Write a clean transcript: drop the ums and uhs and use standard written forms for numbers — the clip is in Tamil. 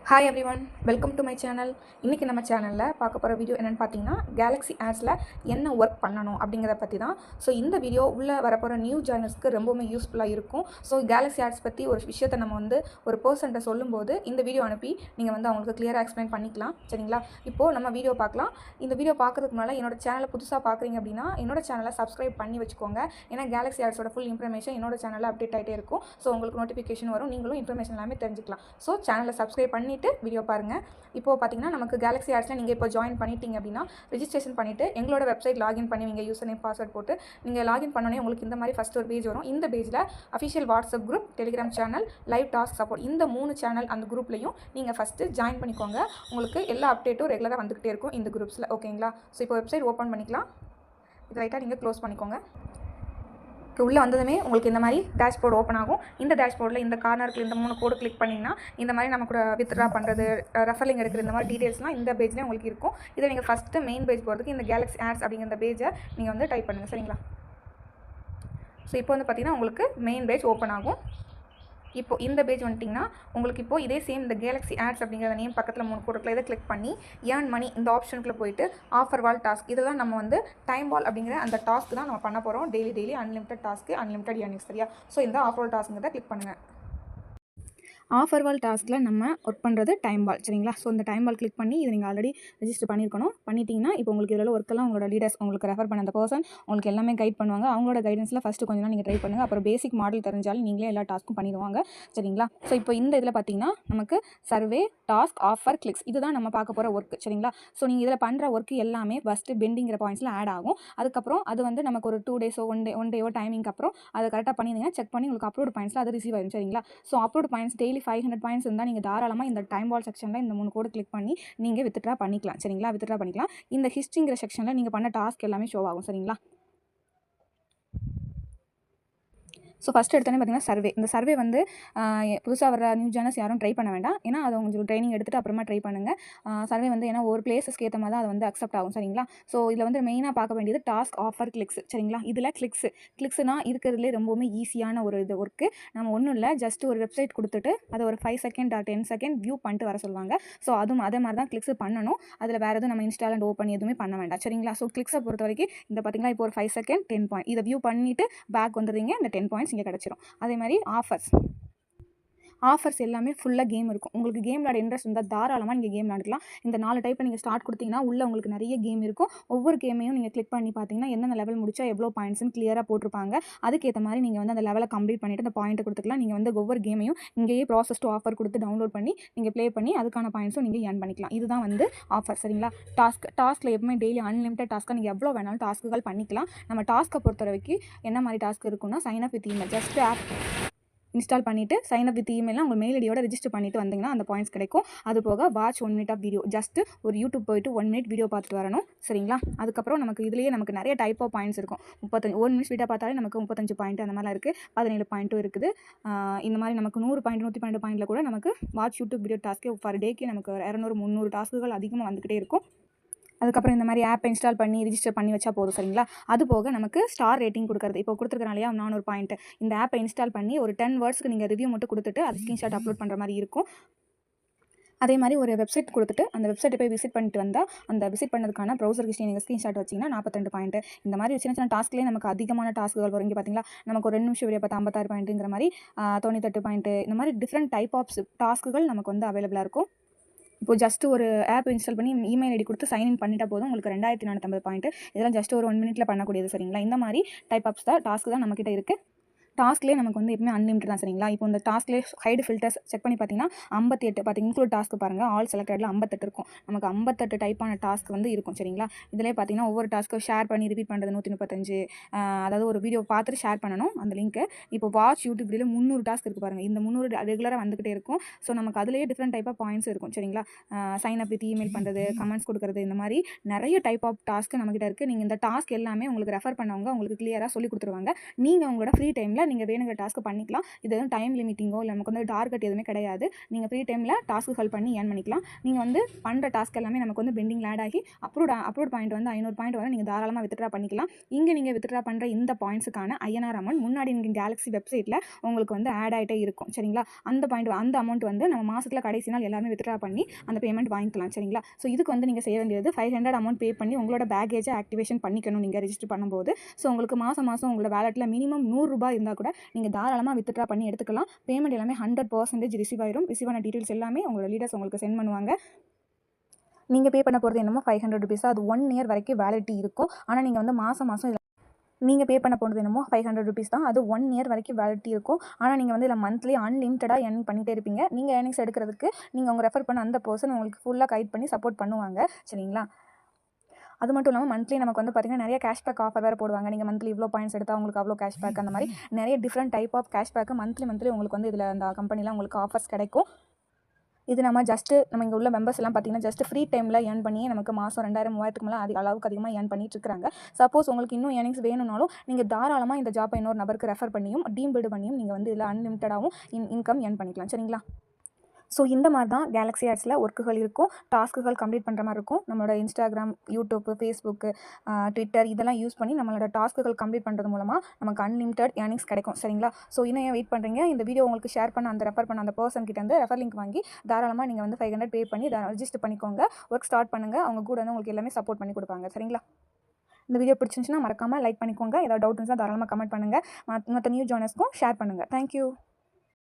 Hi every one, welcome to my channel. இன்றைக்கி நம்ம சேனலில் பார்க்க போகிற வீடியோ என்னென்னு பார்த்தீங்கன்னா, கேலக்ஸி ஆட்ஸில் என்ன ஒர்க் பண்ணணும் அப்படிங்கிறத பற்றி தான். ஸோ இந்த வீடியோ உள்ளே வரப்போகிற நியூ ஜேர்னல்ஸ்க்கு ரொம்பவுமே யூஸ்ஃபுல்லாக இருக்கும். ஸோ கேலக்ஸி ஆட்ஸ் பற்றி ஒரு விஷயத்தை நம்ம ஒரு பர்சன்ட்ட சொல்லும்போது இந்த வீடியோ அனுப்பி நீங்கள் அவங்களுக்கு கிளியராக எக்ஸ்பிளைன் பண்ணிக்கலாம். சரிங்களா? இப்போது நம்ம வீடியோ பார்க்கலாம். இந்த வீடியோ பார்க்கறதுக்கு முன்னால் என்னோட சேனலை புதுசாக பார்க்குறீங்க அப்படின்னா என்னோட சேனலை சப்ஸ்கிரைப் பண்ணி வச்சுக்கோங்க. ஏன்னா கேலக்ஸி ஆட்ஸோட ஃபுல் இன்ஃபர்மேஷன் என்னோட சேனலில் அப்டேட் ஆகிட்டே இருக்கும். ஸோ உங்களுக்கு நோட்டிஃபிகேஷன் வரும், நீங்களும் இன்ஃபர்மேஷன் எல்லாமே தெரிஞ்சுக்கலாம். ஸோ சேனலை சப்ஸ்கிரைப் பண்ணிவிட்டு வீடியோ பாருங்கள். இப்போ பார்த்தீங்கன்னா நமக்கு கேலக்ஸி ஆட்ஸில் நீங்கள் இப்போ ஜாயின் பண்ணிட்டீங்க அப்படின்னா ரெஜிஸ்ட்ரேஷன் பண்ணிவிட்டு எங்களோட வெப்சைட் லாகின் பண்ணுவீங்க. யூசர் நேம் பாஸ்வேர்ட் போட்டு நீங்கள் லாகின் பண்ணோன்னே உங்களுக்கு இந்த மாதிரி ஃபஸ்ட் ஒரு பேஜ் வரும். இந்த பேஜில் official WhatsApp group, Telegram channel, live task support, இந்த 3 சேனல் அந்த குரூப்லையும் நீங்கள் ஃபஸ்ட்டு ஜாயின் பண்ணிக்கோங்க. உங்களுக்கு எல்லா அப்டேட்டும் ரெகுலராக வந்துகிட்டே இருக்கும் இந்த குரூப்ஸில். ஓகேங்களா? ஸோ இப்போ வெப்சைட் ஓப்பன் பண்ணிக்கலாம். இது ரைட்டாக நீங்கள் க்ளோஸ் பண்ணிக்கோங்க. உள்ளே வந்ததுமே உங்களுக்கு இந்த மாதிரி டேஷ்போர்டு ஓப்பன் ஆகும். இந்த டேஷ்போர்டில் இந்த கார்னருக்கு இந்த 3 கோடு கிளிக் பண்ணிங்கன்னா இந்த மாதிரி நம்ம கூட வித்ட்ரா பண்ணுறது, ரெஃபரலிங் எடுக்கிற இந்த மாதிரி டீட்டெயில்ஸ்லாம் இந்த பேஜ்லேயே உங்களுக்கு இருக்கும். இதை நீங்கள் ஃபஸ்ட்டு மெயின் பேஜ் போகிறதுக்கு இந்த கேலக்ஸி ஆட்ஸ் அப்படிங்கிற பேஜை நீங்கள் டைப் பண்ணுங்கள். சரிங்களா? ஸோ இப்போ பார்த்தீங்கன்னா உங்களுக்கு மெயின் பேஜ் ஓப்பன் ஆகும். இப்போ இந்த பேஜ் வந்துட்டிங்கன்னா உங்களுக்கு இப்போ இதே சேம் இந்த கேலக்ஸி ஆட்ஸ் அப்படிங்கிற நேம் பக்கத்தில் 3 கோடுக்குள்ள இதை கிளிக் பண்ணி ஏர்ன் மணி இந்த ஆப்ஷனுக்குள்ளே போயிட்டு ஆஃபர் வால் டாஸ்க், இதை தான் நம்ம டைம் வால் அப்படிங்கிற அந்த டாஸ்க் தான் நம்ம பண்ண போகிறோம். Daily unlimited task, unlimited earnings. சரியா? ஸோ இந்த ஆஃபர் வால் டாஸ்க்குங்கிறத கிளிக் பண்ணுங்கள். ஆஃபர் வால் டாஸ்கில் நம்ம ஒர்க் பண்ணுறது டைம் வால். சரிங்களா? ஸோ இந்த டைம் வால் கிளிக் பண்ணி இதை நீங்கள் ஆல்ரெடி ரெஜிஸ்டர் பண்ணியிருக்கணும். பண்ணிட்டீங்கன்னா இப்போ உங்களுக்கு இதில் ஒர்க்கெல்லாம் உங்களோட லீடர்ஸ் உங்களுக்கு ரெஃபர் பண்ண அந்த பர்சன் உங்களுக்கு எல்லாமே கைட் பண்ணுவாங்க. அவங்களோட கைடன்ஸில் ஃபஸ்ட்டு கொஞ்சம் நாள் நீங்கள் ட்ரை பண்ணுங்கள். அப்புறம் பேசிக் மாடல் தெரிஞ்சாலும் நீங்களே எல்லா டாஸ்க்கும் பண்ணிடுவாங்க. சரிங்களா? ஸோ இப்போ இந்த இதில் பார்த்தீங்கன்னா நமக்கு சர்வே, டாஸ்க், ஆஃபர், கிளிக்ஸ், இதுதான் நம்ம பார்க்க போகிற ஒர்க். சரிங்களா? ஸோ நீங்கள் இதில் பண்ணுற ஒர்க் எல்லாமே ஃபஸ்ட்டு பெண்டிங்கிற பாயிண்ட்ஸில் ஆட் ஆகும். அதுக்கப்புறம் அது நமக்கு ஒரு 2 டேஸோ ஒன் டேயோ டைமிங்க்கு அப்புறம் அதை கரெக்டாக பண்ணிடுங்க. செக் பண்ணி உங்களுக்கு அப்லோட் பாயிண்ட்ஸில் அது ரிசீவ் ஆகும். சரிங்களா? So upload points daily 500 points இருந்தால் நீங்கள் தாராளமாக இந்த டைம் வால் செக்ஷனில் இந்த 3 கோடு கிளிக் பண்ணி நீங்கள் வித்ட்ரா பண்ணிக்கலாம். சரிங்களா? வித்ட்ரா பண்ணிக்கலாம். இந்த ஹிஸ்ட்ரிங்கிற செக்ஷனில் நீங்கள் பண்ண டாஸ்க் எல்லாமே ஷோ ஆகும். சரிங்களா? ஸோ ஃபஸ்ட்டு எடுத்தோன்னே பார்த்தீங்கன்னா சர்வே. இந்த சர்வே புதுசாக வர நியூ ஜேர்னல்ஸ் யாரும் ட்ரை பண்ண வேண்டாம். ஏன்னா அது கொஞ்சம் ட்ரைனிங் எடுத்துகிட்டு அப்புறமா ட்ரை பண்ணுங்கள். சர்வே ஏன்னா ஒரு பிளேஸஸ்க்கு ஏற்ற மாதிரி தான் அது அக்செப்ட் ஆகும். சரிங்களா? ஸோ இதில் மெயினாக பார்க்க வேண்டியது டாஸ்க், ஆஃபர், கிளிக்ஸ். சரிங்களா? இதில் கிளிக்ஸ்னா இருக்கிறதுலே ரொம்பவுமே ஈஸியான ஒரு இது ஒர்க்கு. நம்ம ஒன்றும் இல்லை, ஜஸ்ட் ஒரு வெப்சைட் கொடுத்துட்டு அதை ஒரு 5 செகண்ட் 10 செகண்ட் வியூ பண்ணிட்டு வர சொல்லுவாங்க. ஸோ அதுவும் அதே மாதிரி தான் கிளிக்ஸ் பண்ணணும். அதில் வேறு எதுவும் நம்ம இன்ஸ்டால் அண்ட் ஓப்பன் எதுவுமே பண்ண வேண்டாம். சரிங்களா? ஸோ கிளிக்ஸை பொறுத்த வரைக்கும் இந்த பார்த்தீங்கன்னா இப்போ ஒரு 5 செகண்ட் 10 பாயிண்ட் இதை வியூ பண்ணிவிட்டு பேக் வந்துடுறீங்க. இந்த 10 பாயிண்ட்ஸ் இங்கே கிடச்சிரும். அதே மாதிரி ஆஃபர்ஸ் எல்லாமே ஃபுல்லாக கேம் இருக்கும். உங்களுக்கு கேம் விளையாட இன்ட்ரெஸ்ட் இருந்தால் தாராளமாக நீங்கள் கேம் விளையாடலாம். இந்த 4 டைப்பை நீங்கள் ஸ்டார்ட் கொடுத்தீங்கன்னா உள்ளே உங்களுக்கு நிறைய கேம் இருக்கும். ஒவ்வொரு கேமையும் நீங்கள் கிளிக் பண்ணி பார்த்தீங்கன்னா எந்தெந்த லெவல் முடிச்சா எவ்வளோ பாயிண்ட்ஸ்னு கிளியராக போட்டிருப்பாங்க. அதுக்கேற்ற மாதிரி நீங்கள் அந்த லெவலை கம்ப்ளீட் பண்ணிவிட்டு அந்த பாயிண்ட்டை கொடுத்துக்கலாம். நீங்கள் ஒவ்வொரு கேமையும் இங்கேயே ப்ராசஸ் டு ஆஃபர் கொடுத்து டவுன்லோட் பண்ணி நீங்கள் ப்ளே பண்ணி அதுக்கான பாயிண்ட்ஸும் நீங்கள் ஏர்ன் பண்ணிக்கலாம். இதுதான் ஆஃபர். சரிங்களா? டாஸ்க்கில் எப்பவுமே டெய்லி அன்லிமிட்டட் டாஸ்க்காக நீங்கள் எவ்வளோ வேணாலும் டாஸ்க்குகள் பண்ணிக்கலாம். நம்ம டாஸ்க்கை பொறுத்த வரைக்கும் என்ன மாதிரி டாஸ்க் இருக்குன்னா sign up with email. Just app install பண்ணிவிட்டு சைன் அப் வித் இமெயிலாம் உங்கள் மெயில் ஐடியோட ரெஜிஸ்டர் பண்ணிட்டு வந்தீங்கன்னா அந்த பாயிண்ட்ஸ் கிடைக்கும். அது போக watch 1 minute of video, just ஒரு யூடியூப் போயிட்டு 1 மினிட் வீடியோ பார்த்துட்டு வரணும். சரிங்களா? அதுக்கப்புறம் நமக்கு நிறைய டைப் ஆஃப் பாயிண்ட்ஸ் இருக்கும். 1 மினிட்ஸ் வீடியோ பார்த்தாலே நமக்கு 35 பாயிண்ட் அந்த மாதிரிலாம் இருக்குது. 17 பாயிண்ட்டும் இருக்குது. இந்த மாதிரி நமக்கு 100 பாயிண்ட் 112 பாயிண்டில் கூட நமக்கு watch YouTube video task per டேக்கு நமக்கு 200 300 டாஸ்க்குகள் அதிகமாக வந்துக்கிட்டே இருக்கும். அதுக்கப்புறம் இந்த மாதிரி ஆப் இன்ஸ்டால் பண்ணி ரிஜிஸ்டர் பண்ணி வச்சா போதும். சரிங்களா? அது போக நமக்கு ஸ்டார் ரேட்டிங் கொடுக்குறது. இப்போ கொடுத்துருக்கனாலையா 400 பாயிண்ட். இந்த ஆப்பை இன்ஸ்டால் பண்ணி ஒரு 10 வேர்ட்ஸ்க்கு நீங்கள் ரிவ்யூ மட்டும் கொடுத்துட்டு அது ஸ்க்ரீன்ஷாட் அப்லோட் பண்ணுற மாதிரி இருக்கும். அதே மாதிரி ஒரு வெப்சைட் கொடுத்துட்டு அந்த வெப்சைட்டை போய் விசிட் பண்ணிட்டு வந்தால் அந்த விசிட் பண்ணதுக்கான ப்ரௌசர் ஹிஸ்ட்ரி நீங்கள் ஸ்க்ரீன்ஷாட் வச்சிங்கன்னா 42 பாயிண்ட். இந்த மாதிரி சின்ன டாஸ்க்லேயே நமக்கு அதிகமான டாஸ்க்குகள் வரும். இங்கே பார்த்தீங்களா நமக்கு ஒரு 2 நிமிஷம் வீடியோ பார்த்தா 56 பாயிண்ட்டுங்கிற மாதிரி 98 பாயிண்ட். இந்த மாதிரி டிஃப்ரெண்ட் டைப் ஆஃப் டாஸ்க்குகள் நமக்கு அவைலபிளாக இருக்கும். இப்போ ஜஸ்ட் ஒரு ஆப் இன்ஸ்டால் பண்ணி இமெயில் ஐடி கொடுத்து சைன்இன் பண்ணிட்டா போதும் உங்களுக்கு 2450 பாயிண்ட். இதெல்லாம் ஜஸ்ட் ஒரு 1 மினிட்ல பண்ணக்கூடியது. சரிங்களா? இந்த மாதிரி டைப் ஆஃப்ஸ் தான் டாஸ்க் தான் நம்மக்கிட்ட இருக்குது. டாஸ்க்லேயே நமக்கு எப்பவுமே அன்லிமிட்டட் தான். சரிங்களா? இப்போ இந்த டாஸ்க்லேயே ஹைடு ஃபில்டர்ஸ் செக் பண்ணி பார்த்தீங்கன்னா 58 பார்த்து இன்க்ளூட் டாஸ்க் பாருங்கள். ஆல் செலக்டடில் 58 இருக்கும். நமக்கு 58 டைப்பான டாஸ்க் இருக்கும். சரிங்களா? இதிலே பார்த்தீங்கன்னா ஒவ்வொரு டாஸ்க்கும் ஷேர் பண்ணி ரிப்பீட் பண்ணுறது 135. அதாவது ஒரு வீடியோ பார்த்துட்டு ஷேர் பண்ணணும் அந்த லிங்க்கு. இப்போ வாட்ச் யூடியூப் வீடியோ 300 டாஸ்க் இருக்குது பாருங்கள். இந்த 300 ரெகுலராக வந்துக்கிட்டே இருக்கும். ஸோ நமக்கு அதிலேயே டிஃப்ரெண்ட் டைப் ஆஃப் பாயிண்ட்ஸ் இருக்கும். சரிங்களா? சைன் அப் வித் இமெயில் பண்ணுறது, கமெண்ட்ஸ் கொடுக்குறது, இந்த மாதிரி நிறைய டைப் ஆஃப் டாஸ்க்கு நம்மகிட்ட இருக்குது. நீங்கள் இந்த டாஸ்க் எல்லாமே உங்களுக்கு ரெஃபர் பண்ணவங்க உங்களுக்கு கிளியராக சொல்லி கொடுத்துருவாங்க. நீங்கள் உங்களோட ஃப்ரீ டைமில் டைமில் நீங்கள் வேணுங்கிற டாஸ்க்கு பண்ணிக்கலாம். இது எதுவும் டைம் லிமிட்டிங்கோ இல்லை நமக்கு வந்து டார்கெட் எதுவுமே கிடையாது. நீங்கள் ஃப்ரீ டைமில் டாஸ்க்குகள் பண்ணி ஏர்ன் பண்ணிக்கலாம். நீங்கள் வந்து பண்ணுற டாஸ்க் எல்லாமே நமக்கு வந்து பெண்டிங்கில் ஆட் ஆகி அப்லோட் பாயிண்ட் வந்து 500 பாயிண்ட் வரை நீங்கள் தாராளமாக வித்ட்ரா பண்ணிக்கலாம். இங்கே நீங்கள் வித்ட்ரா பண்ணுற இந்த பாயிண்ட்ஸுக்கான ஐஎன்ஆர் அமௌண்ட் முன்னாடி நீங்கள் கேலக்ஸி வெப்சைட்டில் உங்களுக்கு வந்து ஆட் ஆகிட்டே இருக்கும். சரிங்களா? அந்த அமௌண்ட் வந்து நம்ம மாதத்தில் கடைசி நாள் எல்லாமே வித்ட்ரா பண்ணி அந்த பேமெண்ட் வாங்கிக்கலாம். சரிங்களா? ஸோ இதுக்கு வந்து நீங்கள் செய்ய வேண்டியது 500 அமௌண்ட் பே பண்ணி உங்களோட பேக்கேஜை ஆக்டிவேஷன் பண்ணிக்கணும் நீங்கள் ரெஜிஸ்டர் பண்ணும்போது. ஸோ உங்களுக்கு மாதம் உங்களோட வேலெட்டில் மினிமம் 100 ரூபாய் இருந்தால் கூட நீங்கள் தாராளமாக வித்ட்ரா பண்ணி எடுத்துக்கலாம். பேமெண்ட் எல்லாமே 100% ரிசீவ் ஆயிரும். ரிசீவ் ஆன டீட்டெயில்ஸ் எல்லாமே உங்களோட லீடர்ஸ் உங்களுக்கு சென்ட் பண்ணுவாங்க. நீங்கள் பே பண்ண போகிறது என்னமோ 500 ருபீஸ். அது 1 இயர் வரைக்கும் வேலிடிட்டி இருக்கும். ஆனால் நீங்கள் வந்து மாதம் நீங்கள் பே பண்ண போகிறது என்னமோ 500 ருபீஸ் தான். அது 1 இயர் வரைக்கும் வேலிடிட்டி இருக்கும். ஆனால் நீங்கள் வந்து இதில் மந்த்லி அன்லிமிட்டடாக ஏர்ன் பண்ணிகிட்டே இருப்பீங்க. நீங்கள் ஏர்னிங்ஸ் எடுக்கிறதுக்கு நீங்கள் உங்கள் ரெஃபர் பண்ண அந்த பர்சன் உங்களுக்கு ஃபுல்லாக கைட் பண்ணி சப்போர்ட் பண்ணுவாங்க. சரிங்களா? அது மட்டும் இல்லாமல் மந்த்லி நமக்கு வந்து பார்த்திங்கன்னா நிறைய கேஷ்பேக் ஆஃபர் வேறு போடுவாங்க. நீங்கள் மந்த்லி இவ்வளோ பாயிண்ட்ஸ் எடுத்தால் உங்களுக்கு அவ்வளோ கேஷ்பேக், அந்த மாதிரி நிறைய different type of cashback monthly உங்களுக்கு வந்து இதில் அந்த கம்பெனியில் உங்களுக்கு ஆஃபர்ஸ் கிடைக்கும். இது நம்ம இங்கே உள்ள மெம்பர்ஸ் எல்லாம் பார்த்தீங்கன்னா ஜஸ்ட் ஃப்ரீ டைமில் ஏர்ன் பண்ணி நமக்கு மாதம் 2000 3000க்கு மேலே அளவுக்கு அதிகமாக ஏர்ன் பண்ணிட்டு இருக்காங்க. சப்போஸ் உங்களுக்கு இன்னும் ஏர்னிங்ஸ் வேணும்னாலும் நீங்கள் தாராளமாக இந்த ஜாப்பை இன்னொரு நபருக்கு ரெஃபர் பண்ணியும் டீம் பில்டு பண்ணியும் நீங்கள் வந்து இதில் அன்லிமிட்டடாகவும் இன்கம் ஏர்ன் பண்ணிக்கலாம். சரிங்களா? ஸோ இந்த மாதிரி தான் கேலக்ஸி ஆட்ஸில் ஒர்க்குகள் இருக்கும். டாஸ்க்குகள் கம்ப்ளீட் பண்ணுற மாதிரி இருக்கும். நம்மளோட இன்ஸ்டாகிராம், யூடியூப், ஃபேஸ்புக்கு, ட்விட்டர் இதெல்லாம் யூஸ் பண்ணி நம்மளோட டாஸ்க்குகள் கம்ப்ளீட் பண்ணுறது மூலமாக நமக்கு அன்லிமிட்டட் ஏர்னிங்ஸ் கிடைக்கும். சரிங்களா? ஸோ இன்னும் ஏன் வெயிட் பண்ணுறீங்க? இந்த வீடியோ உங்களுக்கு ஷேர் பண்ண ரெஃபர் பண்ண அந்த பர்சன் கிட்ட வந்து ரெஃபர் லிங்க் வாங்கி தாராளமாக நீங்கள் வந்து 500 பே பண்ணி ரெஜிஸ்டர் பண்ணிக்கோங்க. ஒர்க் ஸ்டார்ட் பண்ணுங்கள். அவங்க கூட வந்து உங்களுக்கு எல்லாமே சப்போர்ட் பண்ணி கொடுப்பாங்க. சரிங்களா? இந்த வீடியோ பிடிச்சிருந்துச்சுன்னா மறக்காமல் லைக் பண்ணிக்கோங்க. ஏதாவது டவுட் இருந்தால் தாராளமாக கமெண்ட் பண்ணுங்கள். மற்ற நியூ ஜாயினர்ஸ்க்கும் ஷேர் பண்ணுங்கள். தேங்க்யூ.